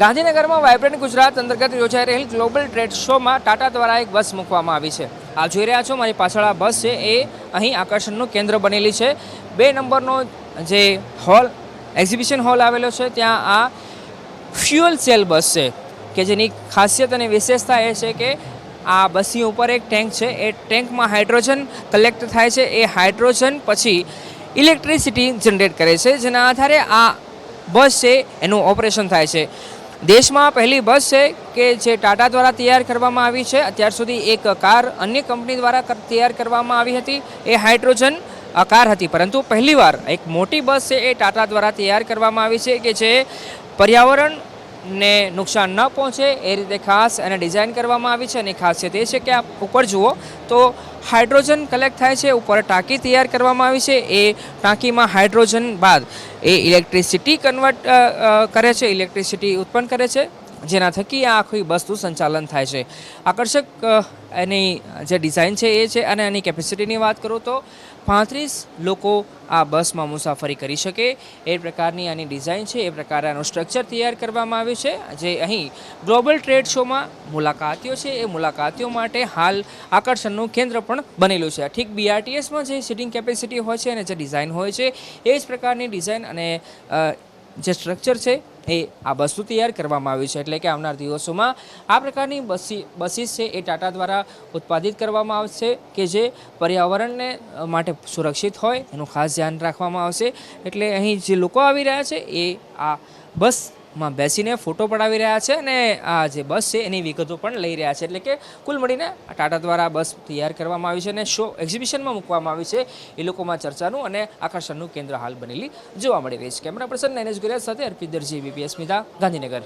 ગાંધીનગરમાં વાઇબ્રન્ટ ગુજરાત અંતર્ગત યોજાઈ રહેલ ગ્લોબલ ટ્રેડ શોમાં ટાટા દ્વારા એક બસ મૂકવામાં આવી છે। આ જોઈ રહ્યા છો મારી પાછળ આ બસ છે એ અહીં આકર્ષણનું કેન્દ્ર બનેલી છે। 2 નંબરનો જે હોલ એક્ઝિબિશન હોલ આવેલો છે ત્યાં આ ફ્યુઅલ સેલ બસ છે કે જેની ખાસિયત અને વિશેષતા એ છે કે આ બસની ઉપર એક ટેન્ક છે। એ ટેન્કમાં હાઇડ્રોજન કલેક્ટ થાય છે। એ હાઇડ્રોજન પછી ઇલેક્ટ્રિસિટી જનરેટ કરે છે, જેના આધારે આ બસ છે એનું ઓપરેશન થાય છે। દેશમાં પહેલી બસ છે કે જે ટાટા દ્વારા તૈયાર કરવામાં આવી છે। અત્યાર સુધી એક કાર અન્ય કંપની દ્વારા તૈયાર કરવામાં આવી હતી, એ હાઇડ્રોજન કાર હતી, પરંતુ પહેલીવાર એક મોટી બસ છે એ ટાટા દ્વારા તૈયાર કરવામાં આવી છે કે જે પર્યાવરણને નુકસાન ન પહોંચે એ રીતે ખાસ એને ડિઝાઇન કરવામાં આવી છે। અને ખાસિયત એ છે કે આપ ઉપર જુઓ તો હાઇડ્રોજન કલેક્ટ થાય છે, ઉપર ટાંકી તૈયાર કરવામાં આવી છે। એ ટાંકીમાં હાઇડ્રોજન બાદ એ ઇલેક્ટ્રિસિટી કન્વર્ટ કરે છે, ઇલેક્ટ્રિસિટી ઉત્પન્ન કરે છે, જેના થકી આ આખી બસનું સંચાલન થાય છે। આકર્ષક એની જે ડિઝાઇન છે એ છે। અને એની કેપેસિટીની વાત કરું તો 35 લોકો આ બસમાં મુસાફરી કરી શકે એ પ્રકારની આની ડિઝાઇન છે, એ પ્રકારે આનું સ્ટ્રક્ચર તૈયાર કરવામાં આવ્યું છે। જે અહીં ગ્લોબલ ટ્રેડ શોમાં મુલાકાતીઓ છે એ મુલાકાતીઓ માટે હાલ આકર્ષણનું કેન્દ્ર પણ બનેલું છે। ઠીક BRTSમાં જે સિટિંગ કેપેસિટી હોય છે અને જે ડિઝાઇન હોય છે એ જ પ્રકારની ડિઝાઇન અને જે સ્ટ્રક્ચર છે એ આ બસનું તૈયાર કરવામાં આવ્યું છે। એટલે કે આવનાર દિવસોમાં આ પ્રકારની બસીસ છે એ ટાટા દ્વારા ઉત્પાદિત કરવામાં આવશે કે જે પર્યાવરણને માટે સુરક્ષિત હોય એનું ખાસ ધ્યાન રાખવામાં આવશે। એટલે અહીં જે લોકો આવી રહ્યા છે એ આ બસમાં બેસીને ફોટો પડાવી રહ્યા છે અને આ જે બસ છે એની વિગતો પણ લઈ રહ્યા છે। એટલે કે કુલ મળીને ટાટા દ્વારા બસ તૈયાર કરવામાં આવી છે અને શો એક્ઝિબિશનમાં મૂકવામાં આવી છે। એ લોકોમાં ચર્ચાનું અને આકર્ષણનું કેન્દ્ર હાલ બનેલી જોવા મળી રહી છે। કેમેરા પર્સન નૈનેશ ગુરિયા સાથે અર્પિત દરજી, ABP અસ્મિતા, ગાંધીનગર।